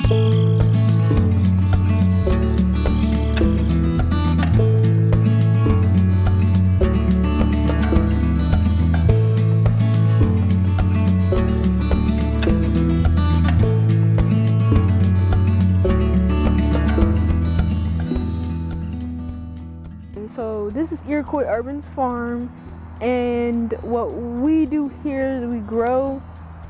So this is Iroquois Urban Farm, and what we do here is we grow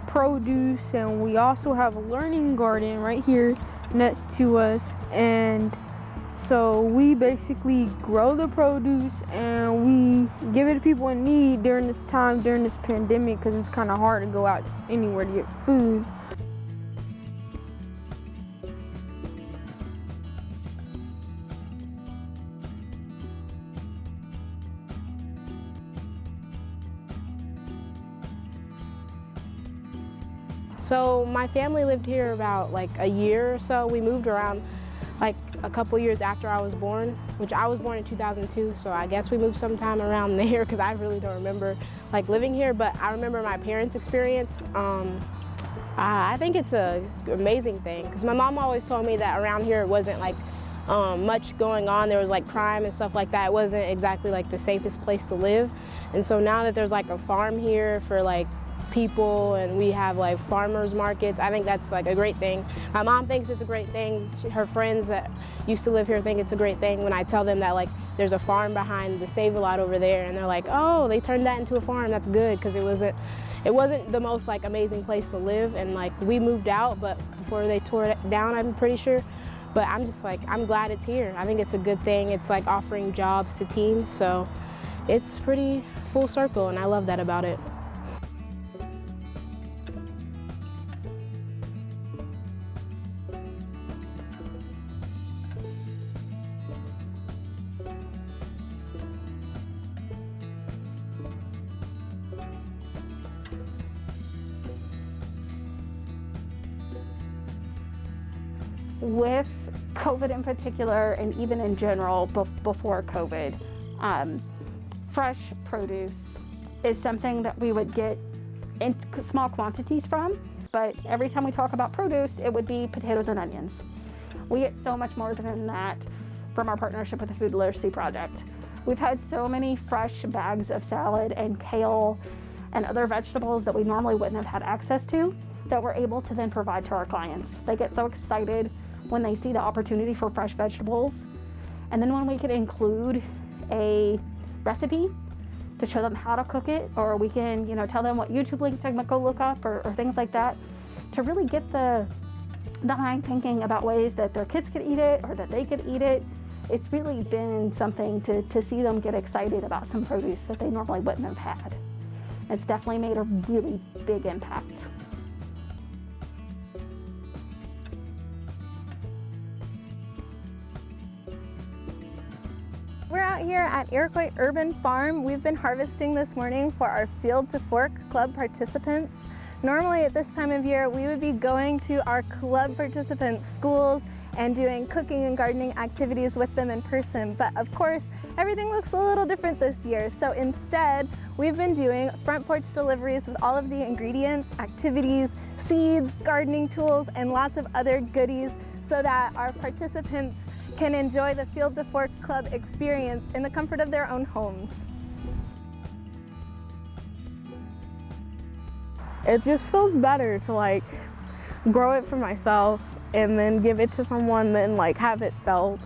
produce, and we also have a learning garden right here next to us. And so we basically grow the produce and we give it to people in need during this time, during this pandemic, because it's kind of hard to go out anywhere to get food. So my family lived here about like a year or so. We moved around like a couple years after I was born, which I was born in 2002, so I guess we moved sometime around there because I really don't remember like living here, but I remember my parents' experience. I think it's an amazing thing because my mom always told me that around here it wasn't like much going on. There was like crime and stuff like that. It wasn't exactly like the safest place to live. And so now that there's like a farm here for like people and we have like farmers markets, I think that's like a great thing. My mom thinks it's a great thing. Her friends that used to live here think it's a great thing when I tell them that like there's a farm behind the Save-A-Lot over there, and they're like, oh, they turned that into a farm. That's good, because it wasn't the most like amazing place to live, and like we moved out but before they tore it down, I'm pretty sure. But I'm just like, I'm glad it's here. I think it's a good thing. It's like offering jobs to teens, so it's pretty full circle, and I love that about it. With COVID in particular, and even in general before COVID, fresh produce is something that we would get in small quantities from, but every time we talk about produce, it would be potatoes and onions. We get so much more than that from our partnership with the Food Literacy Project. We've had so many fresh bags of salad and kale and other vegetables that we normally wouldn't have had access to that we're able to then provide to our clients. They get so excited when they see the opportunity for fresh vegetables. And then when we could include a recipe to show them how to cook it, or we can, tell them what YouTube links to go look up or things like that, to really get the mind thinking about ways that their kids could eat it or that they could eat it. It's really been something to see them get excited about some produce that they normally wouldn't have had. It's definitely made a really big impact. We're out here at Iroquois Urban Farm. We've been harvesting this morning for our Field to Fork Club participants. Normally at this time of year, we would be going to our club participants' schools and doing cooking and gardening activities with them in person. But of course, everything looks a little different this year. So instead, we've been doing front porch deliveries with all of the ingredients, activities, seeds, gardening tools, and lots of other goodies so that our participants can enjoy the Field to Fork Club experience in the comfort of their own homes. It just feels better to like grow it for myself and then give it to someone, then like have it sold.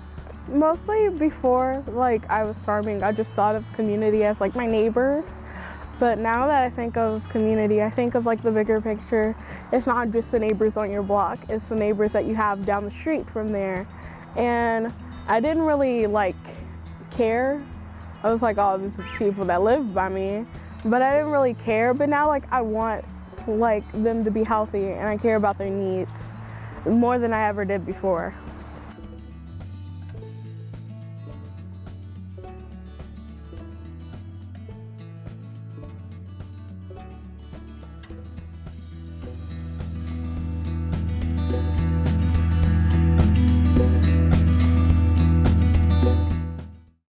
Mostly before like I was farming, I just thought of community as like my neighbors. But now that I think of community, I think of like the bigger picture. It's not just the neighbors on your block, it's the neighbors that you have down the street from there. And I didn't really like care. I was like, oh, these are people that live by me. But I didn't really care. But now like I want to like them to be healthy, and I care about their needs more than I ever did before.